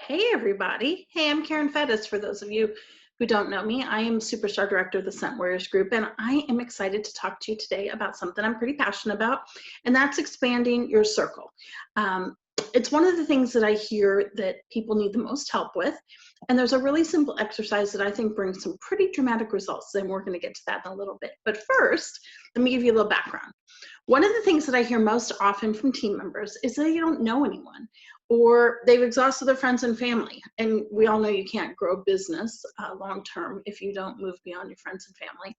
Hey, everybody. Hey, I'm Karen Fettis. For those of you who don't know me, I am Superstar Director of the Scent Warriors Group, and I am excited to talk to you today about something I'm pretty passionate about, and that's expanding your circle. Um, it's one of the things that I hear that people need the most help with, and there's a really simple exercise that I think brings some pretty dramatic results, and we're going to get to that in a little bit. But first, let me give you a little background. One of the things that I hear most often from team members is they don't know anyone or they've exhausted their friends and family. And we all know you can't grow business long term if you don't move beyond your friends and family,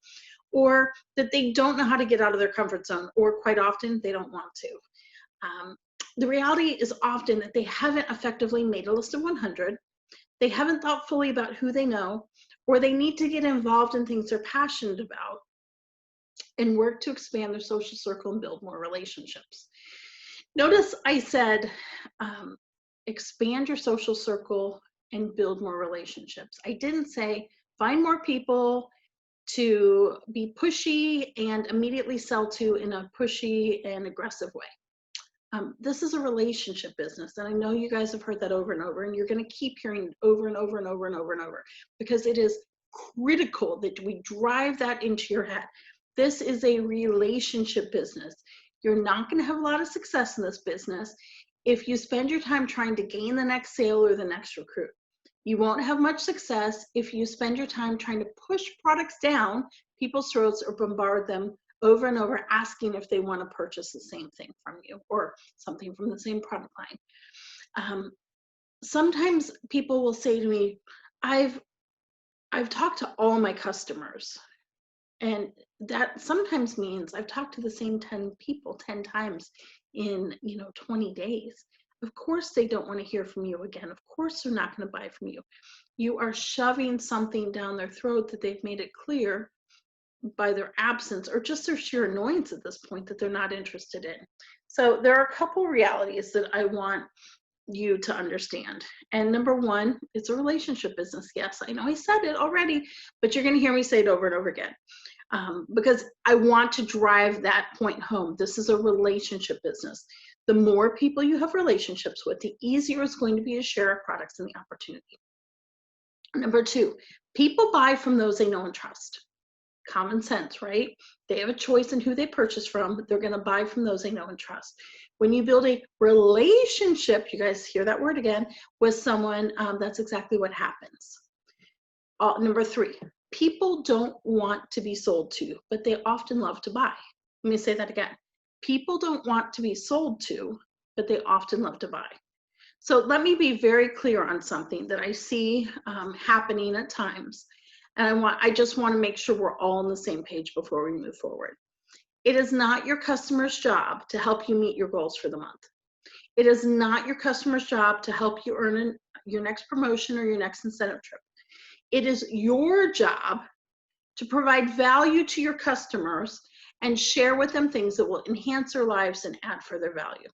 or that they don't know how to get out of their comfort zone, or quite often they don't want to. Um, the reality is often that they haven't effectively made a list of 100, they haven't thought fully about who they know, or they need to get involved in things they're passionate about and work to expand their social circle and build more relationships. Notice I said um, expand your social circle and build more relationships. I didn't say find more people to be pushy and immediately sell to in a pushy and aggressive way. This is a relationship business, and I know you guys have heard that over and over, and you're going to keep hearing it over and over and over and over and over because it is critical that we drive that into your head. This is a relationship business. You're not going to have a lot of success in this business if you spend your time trying to gain the next sale or the next recruit. You won't have much success if you spend your time trying to push products down people's throats or bombard them over and over asking if they want to purchase the same thing from you or something from the same product line. Sometimes people will say to me, I've talked to all my customers, and that sometimes means I've talked to the same 10 people 10 times in 20 days. Of course they don't want to hear from you again. Of course they're not going to buy from you. You are shoving something down their throat that they've made it clear by their absence or just their sheer annoyance at this point that they're not interested in. So there are a couple realities that I want you to understand. And number one, it's a relationship business. Yes, I know I said it already, but you're going to hear me say it over and over again because I want to drive that point home. This is a relationship business. The more people you have relationships with, the easier it's going to be to share products and the opportunity. Number two, people buy from those they know and trust. Common sense, right? They have a choice in who they purchase from, but they're going to buy from those they know and trust. When you build a relationship, you guys hear that word again, with someone, that's exactly what happens. Number three, people don't want to be sold to, but they often love to buy. Let me say that again. People don't want to be sold to, but they often love to buy. So let me be very clear on something that I see happening at times. And I just want to make sure we're all on the same page before we move forward. It is not your customer's job to help you meet your goals for the month. It is not your customer's job to help you earn your next promotion or your next incentive trip. It is your job to provide value to your customers and share with them things that will enhance their lives and add further value.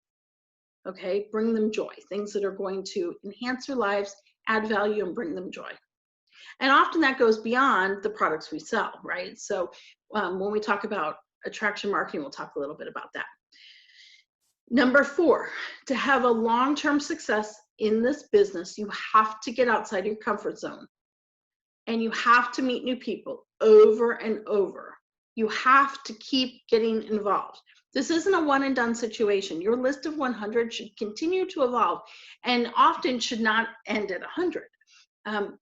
Okay, bring them joy, things that are going to enhance their lives, add value, and bring them joy. And often that goes beyond the products we sell, right? So when we talk about attraction marketing, we'll talk a little bit about that. Number four, to have a long-term success in this business, you have to get outside your comfort zone and you have to meet new people over and over. You have to keep getting involved. This isn't a one and done situation. Your list of 100 should continue to evolve and often should not end at 100.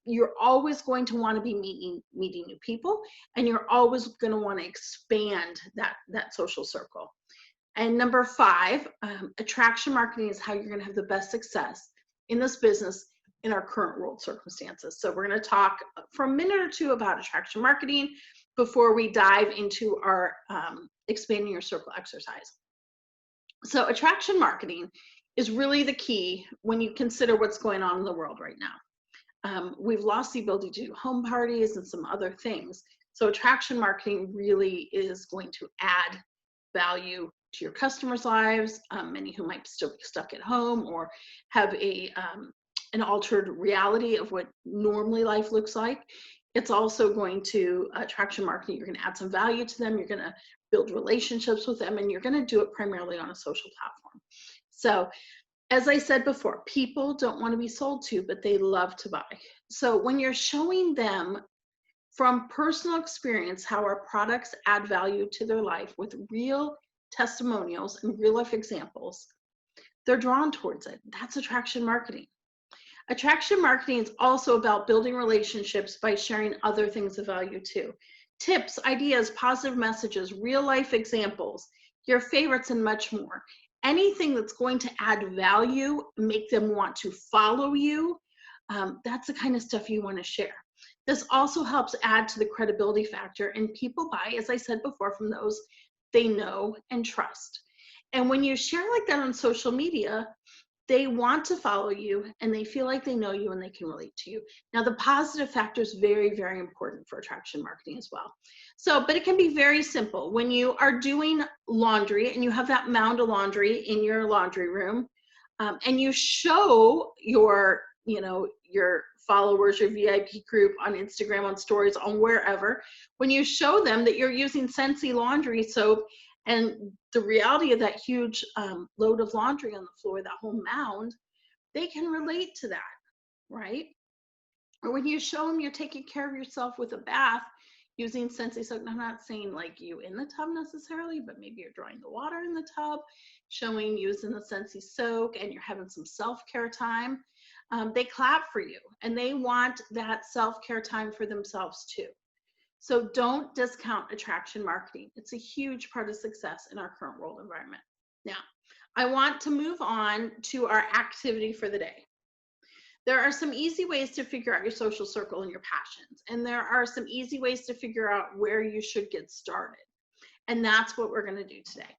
You're always going to want to be meeting new people, and you're always going to want to expand that social circle. And number five, attraction marketing is how you're going to have the best success in this business in our current world circumstances. So we're going to talk for a minute or two about attraction marketing before we dive into our expanding your circle exercise. So attraction marketing is really the key when you consider what's going on in the world right now. We've lost the ability to do home parties and some other things. So attraction marketing really is going to add value to your customers' lives, many who might still be stuck at home or have an altered reality of what normally life looks like. It's also going to, attraction marketing, you're going to add some value to them, you're going to build relationships with them, and you're going to do it primarily on a social platform. So as I said before, people don't want to be sold to, but they love to buy. So when you're showing them from personal experience how our products add value to their life with real testimonials and real life examples, they're drawn towards it. That's attraction marketing. Attraction marketing is also about building relationships by sharing other things of value too. Tips, ideas, positive messages, real life examples, your favorites, and much more. Anything that's going to add value, make them want to follow you, that's the kind of stuff you want to share. This also helps add to the credibility factor, and people buy, as I said before, from those they know and trust. And when you share like that on social media, they want to follow you and they feel like they know you and they can relate to you. Now, the positive factor is very, very important for attraction marketing as well. So, but it can be very simple. When you are doing laundry and you have that mound of laundry in your laundry room, and you show your, your followers, your VIP group on Instagram, on stories, on wherever, when you show them that you're using Scentsy laundry soap, and the reality of that huge load of laundry on the floor, that whole mound, they can relate to that, right? Or when you show them you're taking care of yourself with a bath using Scentsy soap, I'm not saying like you in the tub necessarily, but maybe you're drawing the water in the tub, showing using the Scentsy soak, and you're having some self-care time. They clap for you and they want that self-care time for themselves too. So don't discount attraction marketing. It's a huge part of success in our current world environment. Now, I want to move on to our activity for the day. There are some easy ways to figure out your social circle and your passions. And there are some easy ways to figure out where you should get started. And that's what we're going to do today.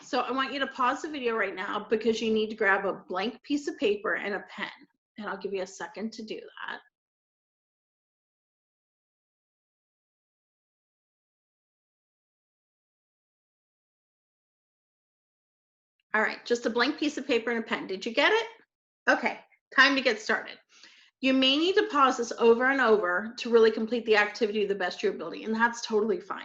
So I want you to pause the video right now because you need to grab a blank piece of paper and a pen. And I'll give you a second to do that. All right, just a blank piece of paper and a pen. Did you get it? Okay, time to get started. You may need to pause this over and over to really complete the activity to the best of your ability, and that's totally fine.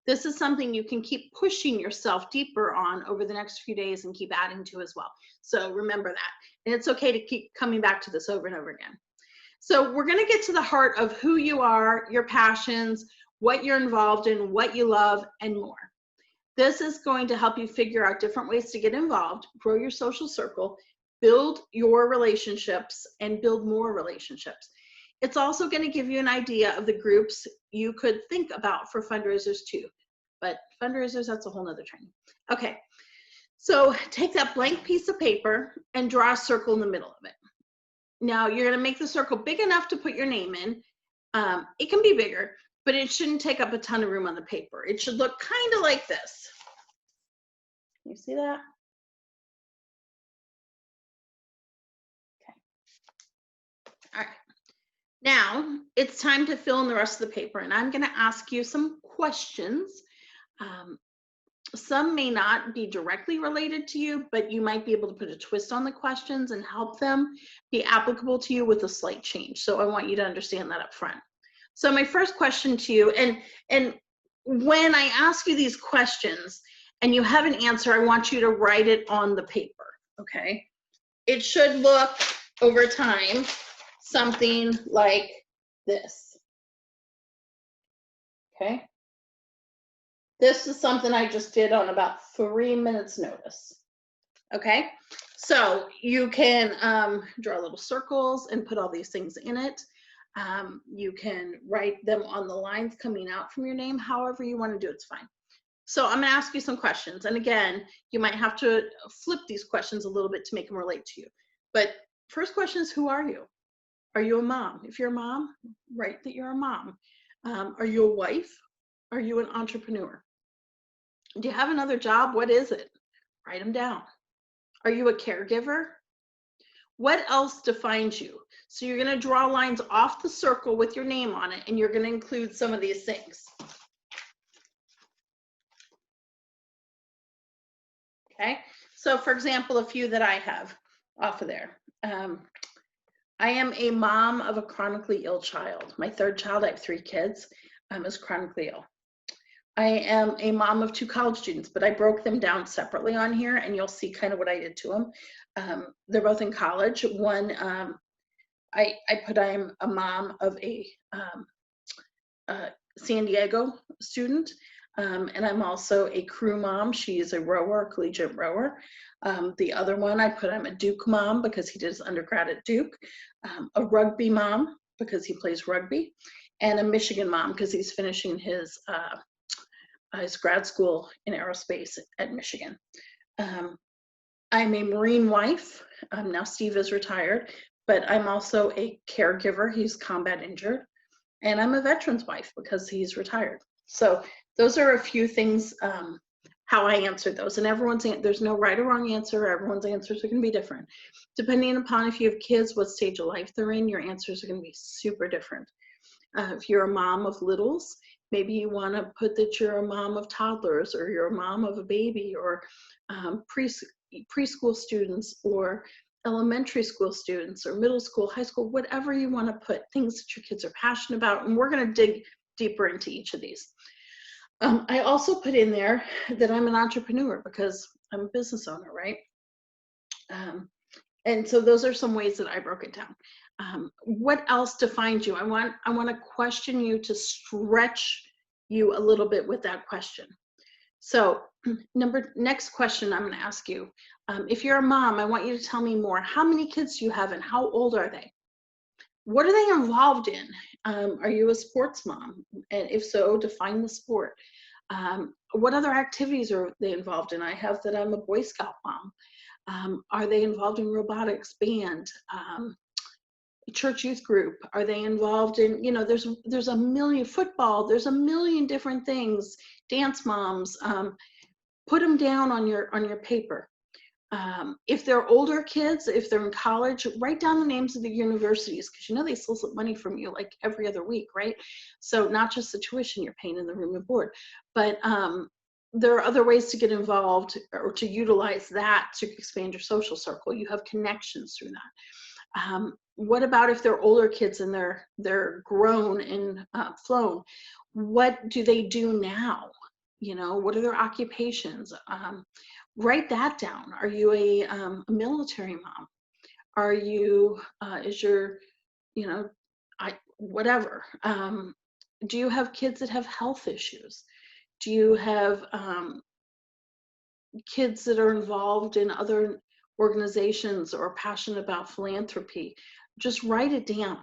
This is something you can keep pushing yourself deeper on over the next few days and keep adding to as well. So remember that. And it's okay to keep coming back to this over and over again. So we're going to get to the heart of who you are, your passions, what you're involved in, what you love, and more. This is going to help you figure out different ways to get involved, grow your social circle, build your relationships, and build more relationships. It's also going to give you an idea of the groups you could think about for fundraisers too. But fundraisers, that's a whole nother training. Okay, so take that blank piece of paper and draw a circle in the middle of it. Now you're going to make the circle big enough to put your name in. It can be bigger, but it shouldn't take up a ton of room on the paper. It should look kind of like this. You see that? Okay. All right. Now it's time to fill in the rest of the paper, and I'm going to ask you some questions. Some may not be directly related to you, but you might be able to put a twist on the questions and help them be applicable to you with a slight change. So I want you to understand that up front. So my first question to you, and when I ask you these questions and you have an answer, I want you to write it on the paper, okay? It should look over time something like this, okay? This is something I just did on about 3 minutes notice, okay? So you can draw little circles and put all these things in it. You can write them on the lines coming out from your name, however you want to do it's fine. So I'm going to ask you some questions. And again, you might have to flip these questions a little bit to make them relate to you. But first question is, who are you? Are you a mom? If you're a mom, write that you're a mom. Are you a wife? Are you an entrepreneur? Do you have another job? What is it? Write them down. Are you a caregiver? What else defines you? So you're going to draw lines off the circle with your name on it, and you're going to include some of these things. Okay, so for example, a few that I have off of there. I am a mom of a chronically ill child. My third child, I have 3 kids, is chronically ill. I am a mom of 2 college students, but I broke them down separately on here, and you'll see kind of what I did to them. They're both in college. One, I put I'm a mom of a San Diego student, and I'm also a crew mom. She is a rower, a collegiate rower. The other one I put I'm a Duke mom because he did his undergrad at Duke, a rugby mom because he plays rugby, and a Michigan mom because he's finishing his grad school in aerospace at Michigan. I'm a Marine wife. Now Steve is retired, but I'm also a caregiver. He's combat injured. And I'm a veteran's wife because he's retired. So those are a few things, how I answered those. And there's no right or wrong answer. Everyone's answers are going to be different. Depending upon if you have kids, what stage of life they're in, your answers are going to be super different. If you're a mom of littles, maybe you want to put that you're a mom of toddlers, or you're a mom of a baby, or preschool students, or elementary school students, or middle school, high school, whatever you want to put, things that your kids are passionate about. And we're going to dig deeper into each of these. I also put in there that I'm an entrepreneur because I'm a business owner, right? And so those are some ways that I broke it down. What else defines you? I want to question you to stretch you a little bit with that question. So next question I'm going to ask you. If you're a mom, I want you to tell me more. How many kids do you have and how old are they? What are they involved in? Are you a sports mom? And if so, define the sport. What other activities are they involved in? I have that I'm a Boy Scout mom. Are they involved in robotics, band, church youth group? Are they involved in, there's a million, football, there's a million different things, dance moms. Put them down on your paper. If they're older kids, if they're in college, write down the names of the universities, because they solicit money from you like every other week, right? So not just the tuition you're paying in the room and board, but there are other ways to get involved or to utilize that to expand your social circle. You have connections through that. What about if they're older kids and they're grown and flown? What do they do now? What are their occupations? Write that down. Are you a military mom? Are you, whatever. Do you have kids that have health issues? Do you have kids that are involved in other organizations or passionate about philanthropy? Just write it down.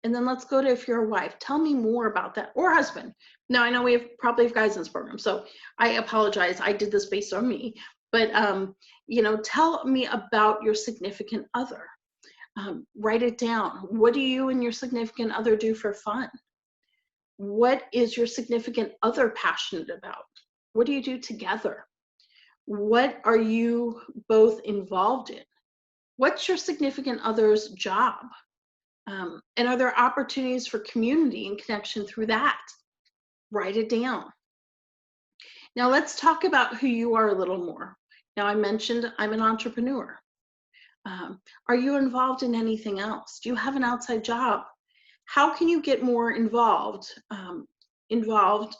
And then let's go to, if you're a wife, tell me more about that, or husband. Now, I know we probably have guys in this program, so I apologize. I did this based on me. But, tell me about your significant other. Write it down. What do you and your significant other do for fun? What is your significant other passionate about? What do you do together? What are you both involved in? What's your significant other's job? And are there opportunities for community and connection through that? Write it down. Now let's talk about who you are a little more. Now I mentioned I'm an entrepreneur. Are you involved in anything else? Do you have an outside job? How can you get more involved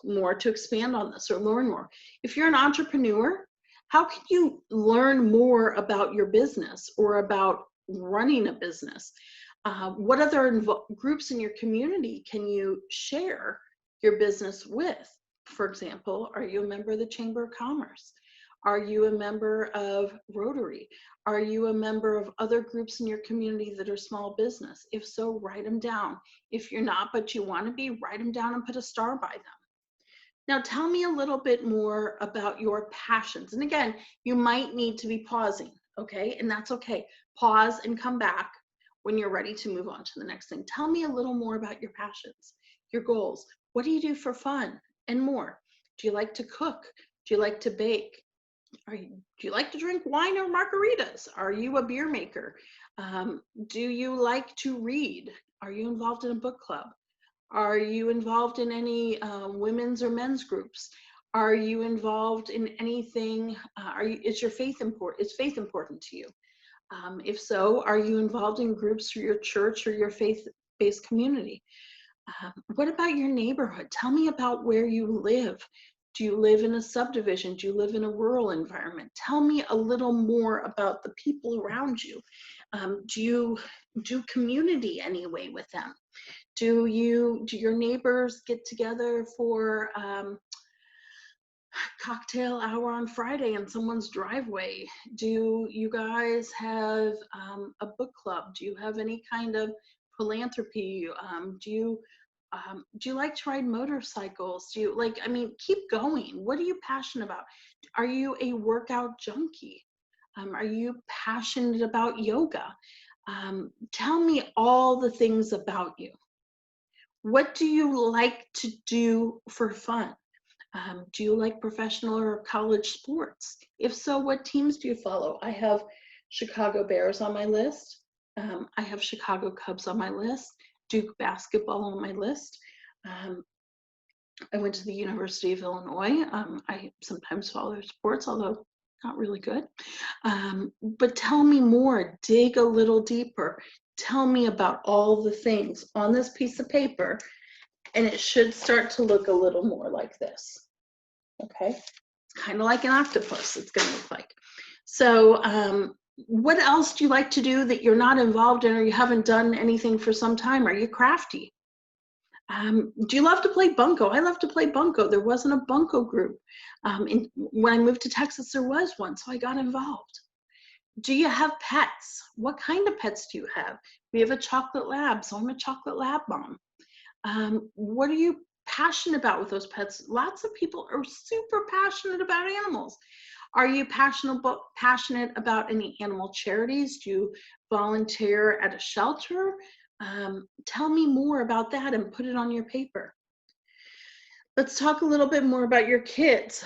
more to expand on this or learn more? If you're an entrepreneur, how can you learn more about your business or about running a business? What other groups in your community can you share your business with? For example, are you a member of the Chamber of Commerce? Are you a member of Rotary? Are you a member of other groups in your community that are small business? If so, write them down. If you're not, but you want to be, write them down and put a star by them. Now tell me a little bit more about your passions. And again, you might need to be pausing, okay? And that's okay. Pause and come back when you're ready to move on to the next thing. Tell me a little more about your passions, your goals. What do you do for fun and more? Do you like to cook? Do you like to bake? Do you like to drink wine or margaritas? Are you a beer maker? Do you like to read? Are you involved in a book club? Are you involved in any women's or men's groups? Are you involved in anything? Is faith important to you? If so, are you involved in groups for your church or your faith-based community? What about your neighborhood? Tell me about where you live. Do you live in a subdivision? Do you live in a rural environment? Tell me a little more about the people around you. Do you do community anyway with them? Do your neighbors get together for cocktail hour on Friday in someone's driveway? Do you guys have a book club? Do you have any kind of philanthropy? Do you like to ride motorcycles? Do you like, I mean, keep going. What are you passionate about? Are you a workout junkie? Are you passionate about yoga? Tell me all the things about you. What do you like to do for fun? Do you like professional or college sports? If so, what teams do you follow? I have Chicago Bears on my list. I have Chicago Cubs on my list, Duke basketball on my list. I went to the University of Illinois. I sometimes follow their sports, although not really good. But tell me more, dig a little deeper. Tell me about all the things on this piece of paper, and it should start to look a little more like this. Okay, it's kind of like an octopus, it's going to look like. So what else do you like to do that you're not involved in or you haven't done anything for some time? Are you crafty? Do you love to play bunco? I love to play bunco. There wasn't a bunco group. When I moved to Texas, there was one, so I got involved. Do you have pets? What kind of pets do you have? We have a chocolate lab, so I'm a chocolate lab mom. What are you passionate about with those pets? Lots of people are super passionate about animals. Are you passionate about any animal charities? Do you volunteer at a shelter? Tell me more about that and put it on your paper. Let's talk a little bit more about your kids.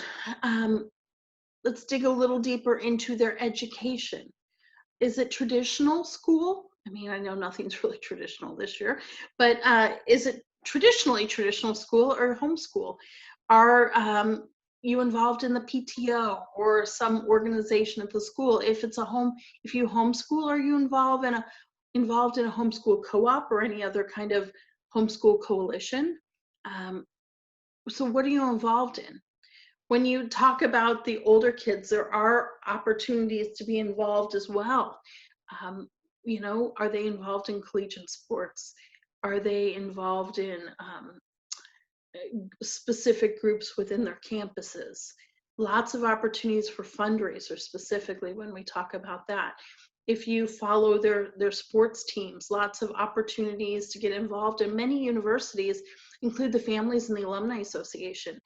Let's dig a little deeper into their education. Is it traditional school? I mean, I know nothing's really traditional this year, but is it traditionally traditional school or homeschool? Are you involved in the PTO or some organization at the school? If you homeschool, are you involved in a homeschool co-op or any other kind of homeschool coalition? So what are you involved in? When you talk about the older kids, there are opportunities to be involved as well. You know, are they involved in collegiate sports? Are they involved in specific groups within their campuses? Lots of opportunities for fundraisers, specifically when we talk about that. If you follow their sports teams, lots of opportunities to get involved. And many universities include the Families and the Alumni Association.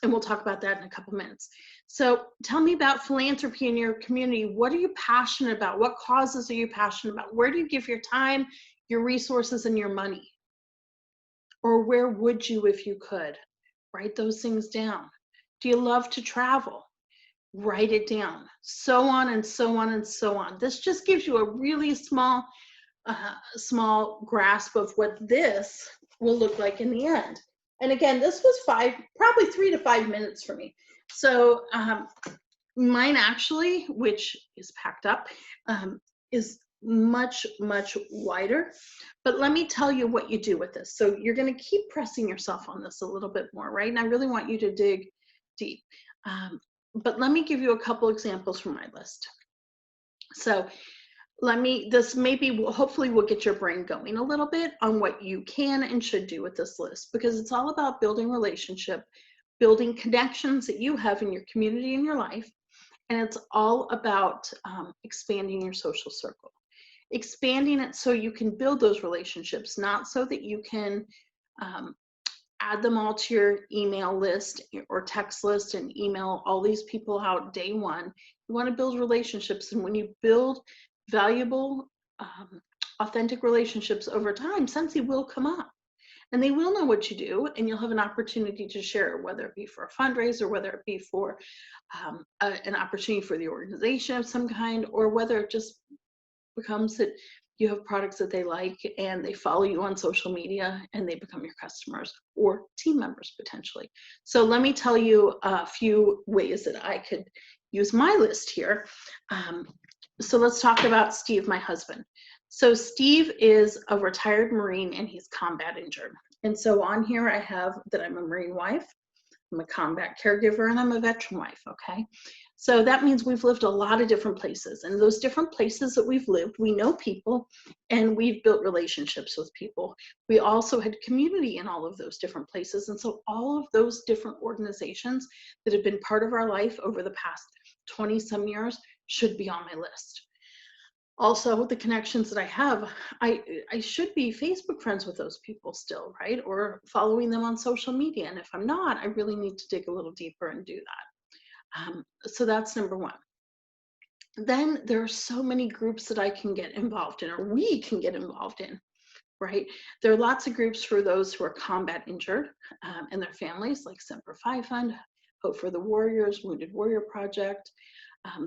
And we'll talk about that in a couple minutes. So tell me about philanthropy in your community. What are you passionate about? What causes are you passionate about? Where do you give your time, your resources, and your money? Or where would you if you could? Write those things down. Do you love to travel? Write it down. So on and so on and so on. This just gives you a really small grasp of what this will look like in the end. And again, this was probably 3 to 5 minutes for me. So mine actually, which is packed up, is much, much wider. But let me tell you what you do with this. So you're going to keep pressing yourself on this a little bit more, right? And I really want you to dig deep. But let me give you a couple examples from my list. So hopefully will get your brain going a little bit on what you can and should do with this list, because it's all about building relationship, building connections that you have in your community and your life. And it's all about expanding your social circle, expanding it so you can build those relationships, not so that you can add them all to your email list or text list and email all these people out day one. You want to build relationships. And when you build valuable, authentic relationships over time, Scentsy will come up and they will know what you do, and you'll have an opportunity to share, whether it be for a fundraiser, whether it be for an opportunity for the organization of some kind, or whether it just becomes that you have products that they like and they follow you on social media and they become your customers or team members potentially. So let me tell you a few ways that I could use my list here. So let's talk about Steve, my husband. So Steve is a retired Marine and he's combat injured. And so on here I have that I'm a Marine wife, I'm a combat caregiver, and I'm a veteran wife, okay? So that means we've lived a lot of different places, and those different places that we've lived, we know people and we've built relationships with people. We also had community in all of those different places, and so all of those different organizations that have been part of our life over the past 20 some years should be on my list. Also, the connections that I have, I should be Facebook friends with those people still, right? Or following them on social media. And if I'm not, I really need to dig a little deeper and do that. So that's number one. Then there are so many groups that I can get involved in, or we can get involved in, right? There are lots of groups for those who are combat injured and their families, like Semper Fi Fund, Hope for the Warriors, Wounded Warrior Project.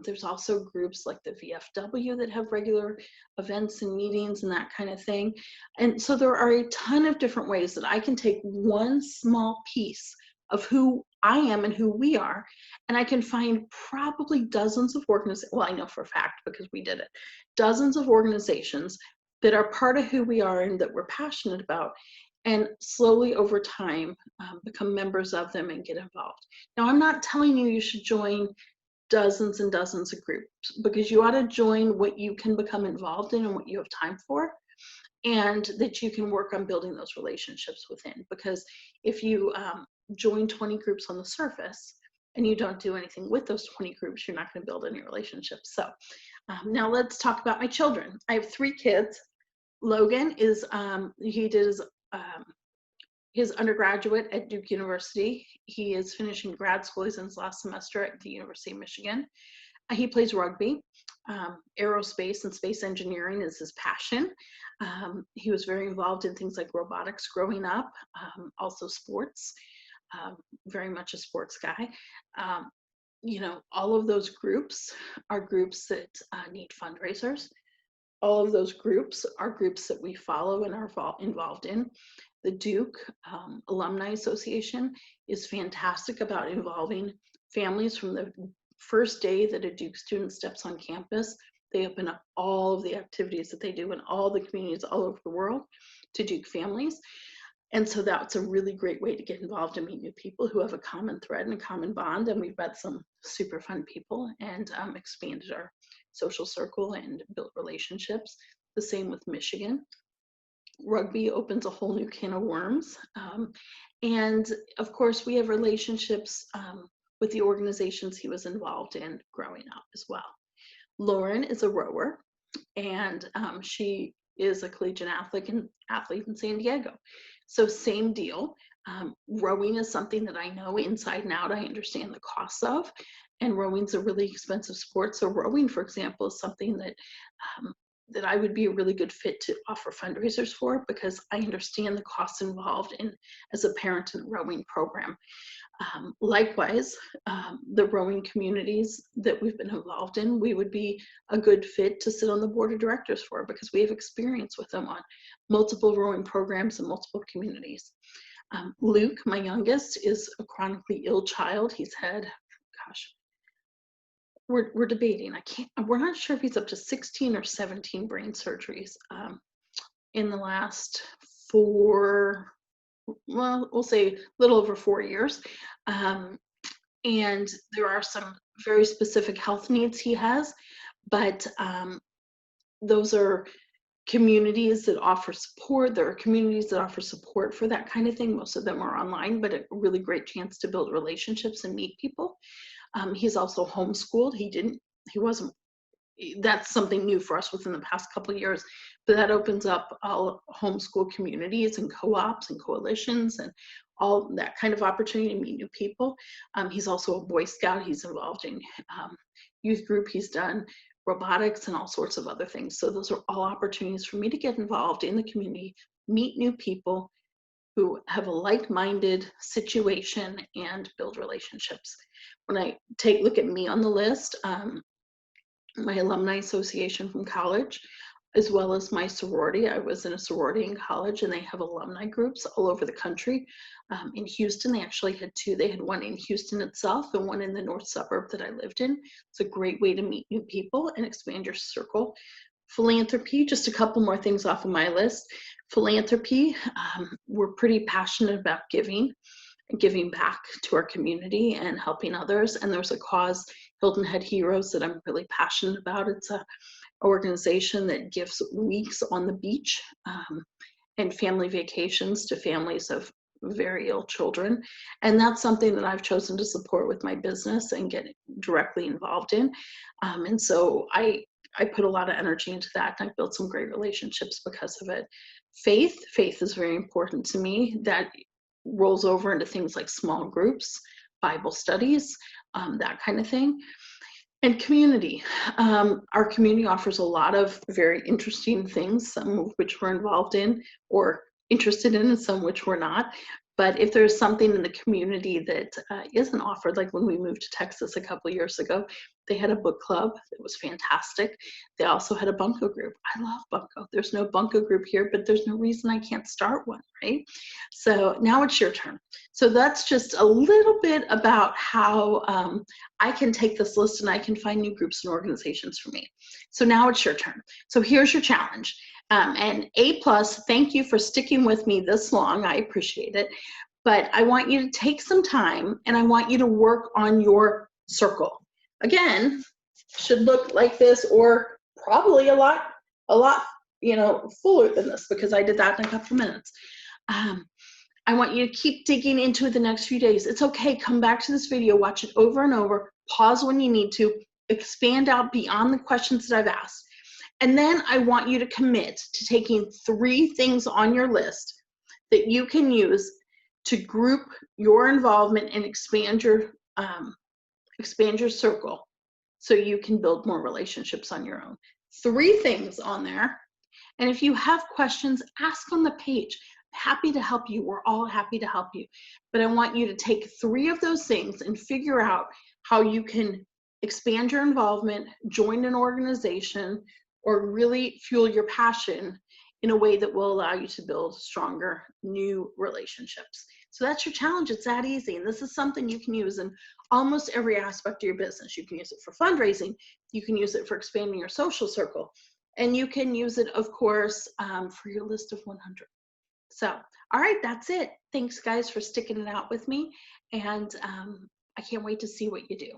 There's also groups like the VFW that have regular events and meetings and that kind of thing. And so there are a ton of different ways that I can take one small piece of who I am and who we are, and I can find probably dozens of organizations, well, I know for a fact because we did it, dozens of organizations that are part of who we are and that we're passionate about, and slowly over time become members of them and get involved. Now, I'm not telling you should join dozens and dozens of groups, because you ought to join what you can become involved in and what you have time for, and that you can work on building those relationships within. Because if you join 20 groups on the surface and you don't do anything with those 20 groups, you're not going to build any relationships. So now let's talk about my children. I have 3 kids. Logan is, he did his undergraduate at Duke University. He is finishing grad school. He's in his last semester at the University of Michigan. He plays rugby. Aerospace and space engineering is his passion. He was very involved in things like robotics growing up, also sports, very much a sports guy. You know, all of those groups are groups that need fundraisers. All of those groups are groups that we follow and are involved in. The Duke Alumni Association is fantastic about involving families from the first day that a Duke student steps on campus. They open up all of the activities that they do in all the communities all over the world to Duke families. And so that's a really great way to get involved and meet new people who have a common thread and a common bond. And we've met some super fun people and expanded our social circle and built relationships. The same with Michigan. Rugby opens a whole new can of worms. And of course, we have relationships with the organizations he was involved in growing up as well. Lauren is a rower, and she is a collegiate athlete in San Diego. So same deal. Rowing is something that I know inside and out. I understand the costs of, and rowing's a really expensive sport. So rowing, for example, is something that that I would be a really good fit to offer fundraisers for, because I understand the costs involved in as a parent in a rowing program. Likewise, the rowing communities that we've been involved in, we would be a good fit to sit on the board of directors for, because we have experience with them on multiple rowing programs in multiple communities. Luke, my youngest, is a chronically ill child. He's had, gosh, we're debating. We're not sure if he's up to 16 or 17 brain surgeries in the last 4, well, we'll say a little over 4 years. And there are some very specific health needs he has, but those are communities that offer support. There are communities that offer support for that kind of thing. Most of them are online, but a really great chance to build relationships and meet people. He's also homeschooled. That's something new for us within the past couple of years, but that opens up all homeschool communities and co-ops and coalitions and all that kind of opportunity to meet new people. He's also a Boy Scout. He's involved in youth group. He's done robotics and all sorts of other things. So those are all opportunities for me to get involved in the community, meet new people who have a like-minded situation, and build relationships. When I look at me on the list, my alumni association from college, as well as my sorority. I was in a sorority in college, and they have alumni groups all over the country. In Houston, they actually had 2. They had one in Houston itself and one in the north suburb that I lived in. It's a great way to meet new people and expand your circle. Philanthropy, just a couple more things off of my list. Philanthropy, we're pretty passionate about giving. giving back to our community and helping others. And there's a cause, Hilton Head Heroes, that I'm really passionate about. It's a organization that gives weeks on the beach and family vacations to families of very ill children. And that's something that I've chosen to support with my business and get directly involved in. And so I put a lot of energy into that, and I've built some great relationships because of it. Faith is very important to me. That rolls over into things like small groups, Bible studies, that kind of thing. And community. Our community offers a lot of very interesting things, some of which we're involved in or interested in, and some which we're not. But if there's something in the community that isn't offered, like when we moved to Texas a couple of years ago, they had a book club that was fantastic. They also had a bunco group. I love bunco. There's no bunco group here, but there's no reason I can't start one, right? So now it's your turn. So that's just a little bit about how I can take this list and I can find new groups and organizations for me. So now it's your turn. So here's your challenge. And A+, thank you for sticking with me this long. I appreciate it. But I want you to take some time and I want you to work on your circle. Again, should look like this, or probably a lot, fuller than this, because I did that in a couple of minutes. I want you to keep digging into it the next few days. It's okay. Come back to this video, watch it over and over, pause when you need to, expand out beyond the questions that I've asked. And then I want you to commit to taking 3 things on your list that you can use to group your involvement and expand your circle so you can build more relationships on your own. 3 things on there. And if you have questions, ask on the page. Happy to help you. We're all happy to help you. But I want you to take 3 of those things and figure out how you can expand your involvement, join an organization, or really fuel your passion in a way that will allow you to build stronger new relationships. So that's your challenge. It's that easy. And this is something you can use in almost every aspect of your business. You can use it for fundraising. You can use it for expanding your social circle. And you can use it, of course, for your list of 100. So, all right, that's it. Thanks, guys, for sticking it out with me. And I can't wait to see what you do.